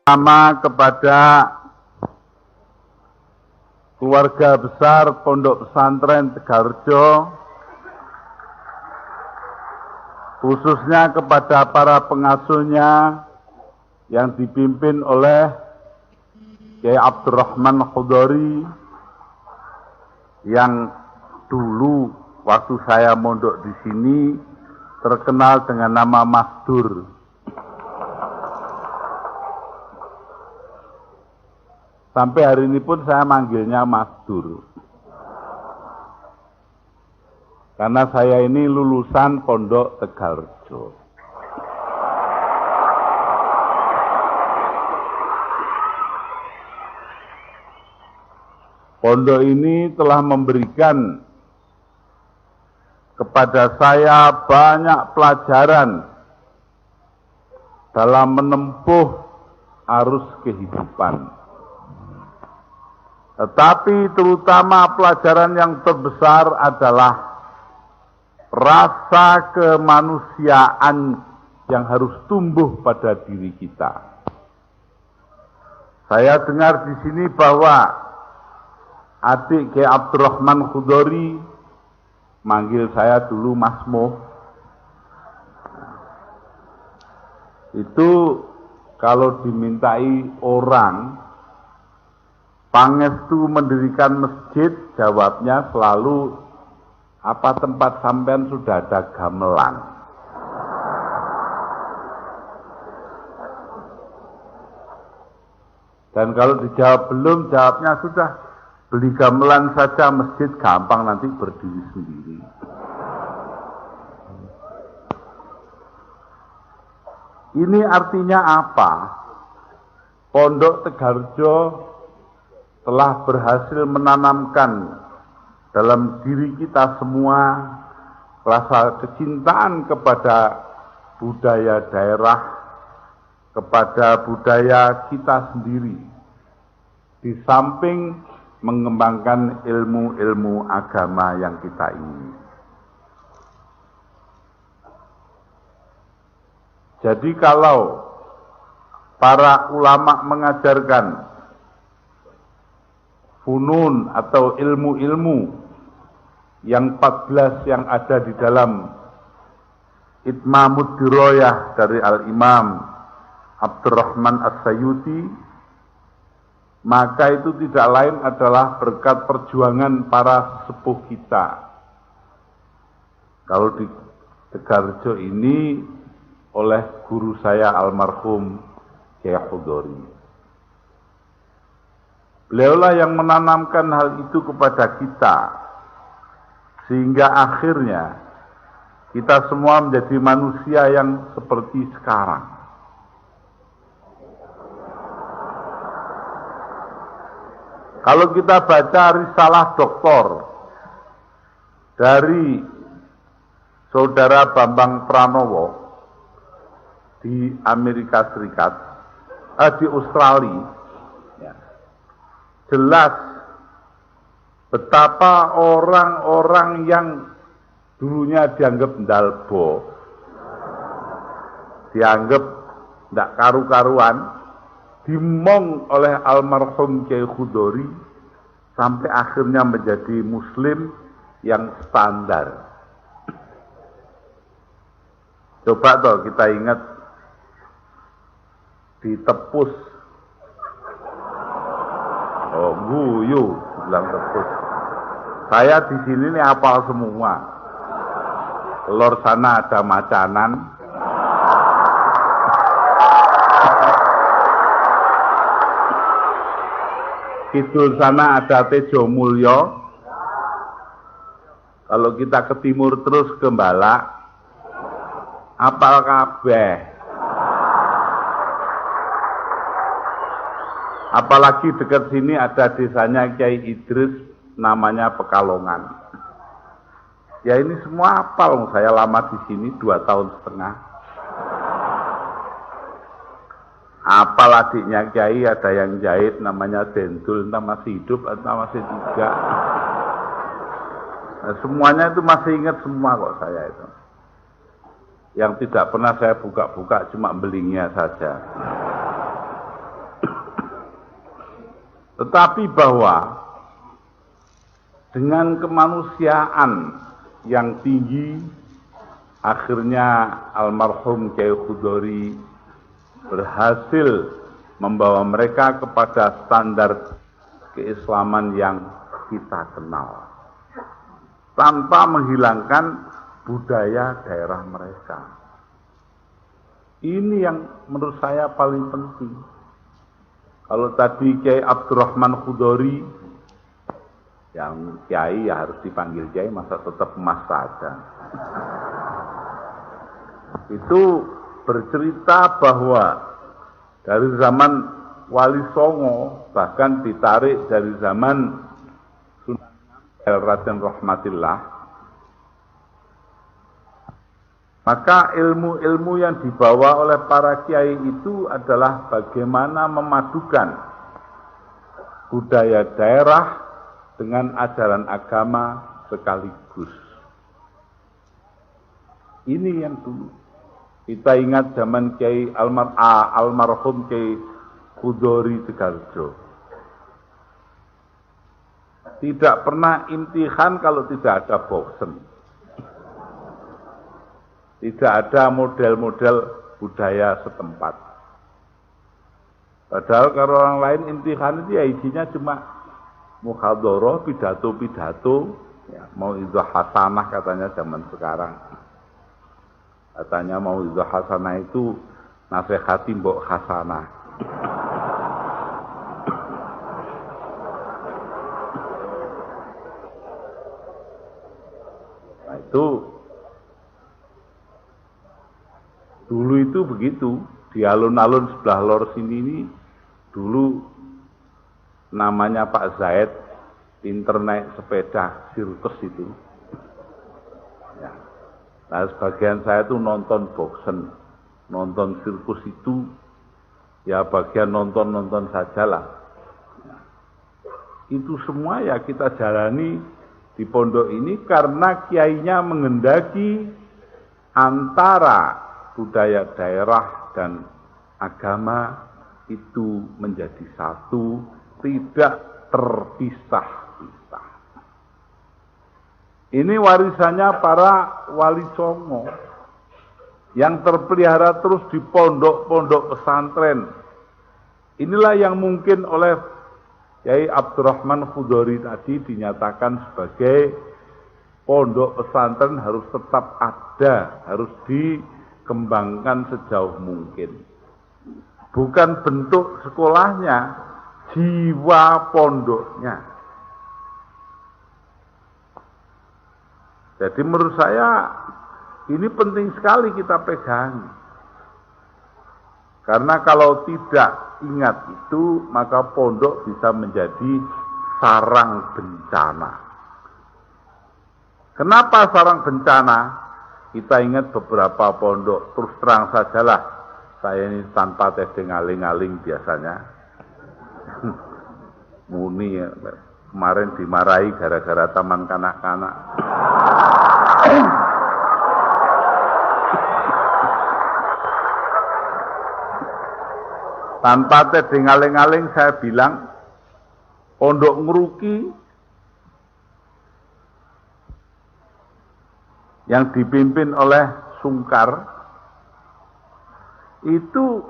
Pertama kepada keluarga besar Pondok Pesantren Tegalrejo, khususnya kepada para pengasuhnya yang dipimpin oleh Kiai Abdurrahman Khudori, yang dulu waktu saya mondok di sini terkenal dengan nama Mas Dur. Sampai hari ini pun saya manggilnya Mas Dur. Karena saya ini lulusan Pondok Tegalrejo. Pondok ini telah memberikan kepada saya banyak pelajaran dalam menempuh arus kehidupan. Tetapi terutama pelajaran yang terbesar adalah rasa kemanusiaan yang harus tumbuh pada diri kita. Saya dengar di sini bahwa adik Kiai Abdurrahman Khudori manggil saya dulu Mas Mo. Itu kalau dimintai orang pangestu mendirikan masjid, jawabnya selalu, apa tempat sampean sudah ada gamelan? Dan kalau dijawab belum, jawabnya sudah, beli gamelan saja masjid gampang nanti berdiri sendiri. Ini artinya apa? Pondok Tegalrejo telah berhasil menanamkan dalam diri kita semua rasa kecintaan kepada budaya daerah, kepada budaya kita sendiri, di samping mengembangkan ilmu-ilmu agama yang kita ingini. Jadi kalau para ulama mengajarkan funun atau ilmu-ilmu yang 14 yang ada di dalam Itmamud Diroyah dari Al-Imam Abdurrahman As-Sayuti, maka itu tidak lain adalah berkat perjuangan para sesepuh kita. Kalau di Tegalrejo ini oleh guru saya almarhum Kiai Khudori. Beliaulah yang menanamkan hal itu kepada kita, sehingga akhirnya kita semua menjadi manusia yang seperti sekarang. Kalau kita baca risalah doktor dari Saudara Bambang Pranowo di Amerika Serikat, di Australia, jelas betapa orang-orang yang dulunya dianggap ndalbo, dianggap tidak karu-karuan, dimong oleh almarhum Kiai Khudori sampai akhirnya menjadi muslim yang standar. Coba toh kita ingat di Tepus, oh guyu, bilang Tepus. Saya di sini nih hafal semua. Lor sana ada Macanan, kidul sana ada Tejo Mulyo. Kalau kita ke timur terus ke Balak, apal kabeh. Apalagi dekat sini ada desanya Kiai Idris, namanya Pekalongan. Ya ini semua hafal, saya lama di sini 2,5 tahun. Apal adiknya Kiai, ada yang jahit namanya Dendul, entah masih hidup atau masih tidak. Nah, semuanya itu masih ingat semua kok saya itu. Yang tidak pernah saya buka-buka cuma belingnya saja. Tetapi bahwa dengan kemanusiaan yang tinggi, akhirnya almarhum Kyai Khudori berhasil membawa mereka kepada standar keislaman yang kita kenal, tanpa menghilangkan budaya daerah mereka. Ini yang menurut saya paling penting. Kalau tadi Kyai Abdurrahman Khudori, yang Kiai ya harus dipanggil Kiai, masa tetap Mas saja. Itu bercerita bahwa dari zaman Wali Songo, bahkan ditarik dari zaman Sunan Ampel Raden Rahmatillah, maka ilmu-ilmu yang dibawa oleh para kiai itu adalah bagaimana memadukan budaya daerah dengan ajaran agama sekaligus. Ini yang dulu. Kita ingat zaman Kiai almarhum Kiai Khudori Tegarjo. Tidak pernah imtihan kalau tidak ada boxen. Tidak ada model-model budaya setempat. Padahal kalau orang lain imtihan itu ya isinya cuma muhadharah, pidato-pidato, ya, mau itu hasanah katanya zaman sekarang. Katanya mau itu hasanah itu nasihati mbok hasanah. Nah itu dulu itu begitu, di alun-alun sebelah lor sini ini dulu namanya Pak Zaid, pinter naik sepeda sirkus itu. Ya. Nah, sebagian saya tuh nonton boxen, nonton sirkus itu, ya bagian nonton-nonton sajalah. Ya. Itu semua ya kita jalani di pondok ini karena kiainya menghendaki antara budaya daerah dan agama itu menjadi satu, tidak terpisah-pisah. Ini warisannya para wali songo yang terpelihara terus di pondok-pondok pesantren. Inilah yang mungkin oleh Kyai Abdurrahman Khudori tadi dinyatakan sebagai pondok pesantren harus tetap ada, harus dikembangkan sejauh mungkin. Bukan bentuk sekolahnya, jiwa pondoknya. Jadi menurut saya ini penting sekali kita pegang. Karena kalau tidak ingat itu, maka pondok bisa menjadi sarang bencana. Kenapa sarang bencana? Kita ingat beberapa pondok, terus terang sajalah, saya ini tanpa tedeng aling-aling biasanya. Muni ya, kemarin dimarahi gara-gara taman kanak-kanak. Tanpa tedeng aling-aling saya bilang, pondok Ngeruki yang dipimpin oleh Sungkar itu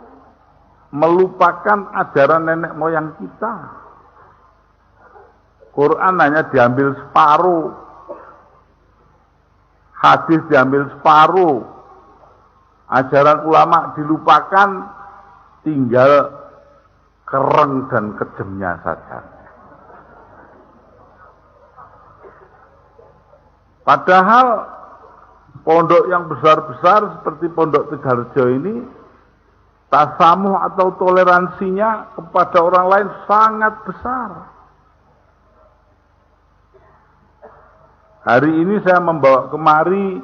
melupakan ajaran nenek moyang kita. Quran hanya diambil separuh, hadis diambil separuh, ajaran ulama dilupakan, tinggal kereng dan kejemnya saja. Padahal pondok yang besar-besar seperti Pondok Tegarjo ini, tasamuh atau toleransinya kepada orang lain sangat besar. Hari ini saya membawa kemari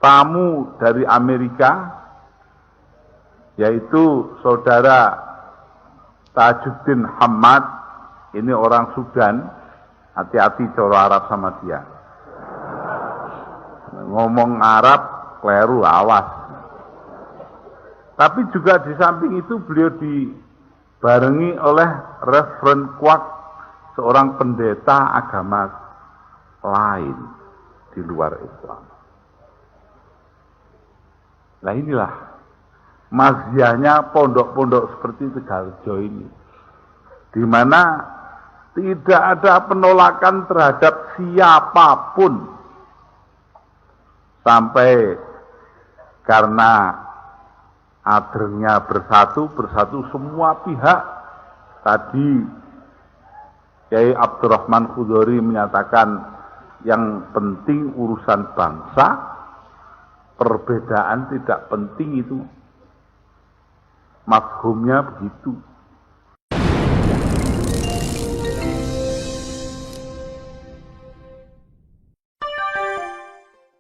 tamu dari Amerika, yaitu saudara Tajuddin Hamad. Ini orang Sudan, hati-hati cara Arab sama dia. Ngomong Arab, keliru, awas. Tapi juga di samping itu beliau dibarengi oleh Reverend Kwak, seorang pendeta agama lain di luar Islam. Nah inilah maziahnya pondok-pondok seperti Tegalrejo ini, di mana tidak ada penolakan terhadap siapapun, sampai karena adrengnya bersatu semua pihak. Tadi Kiai Abdurrahman Khudori menyatakan yang penting urusan bangsa, perbedaan tidak penting, itu mafhumnya begitu.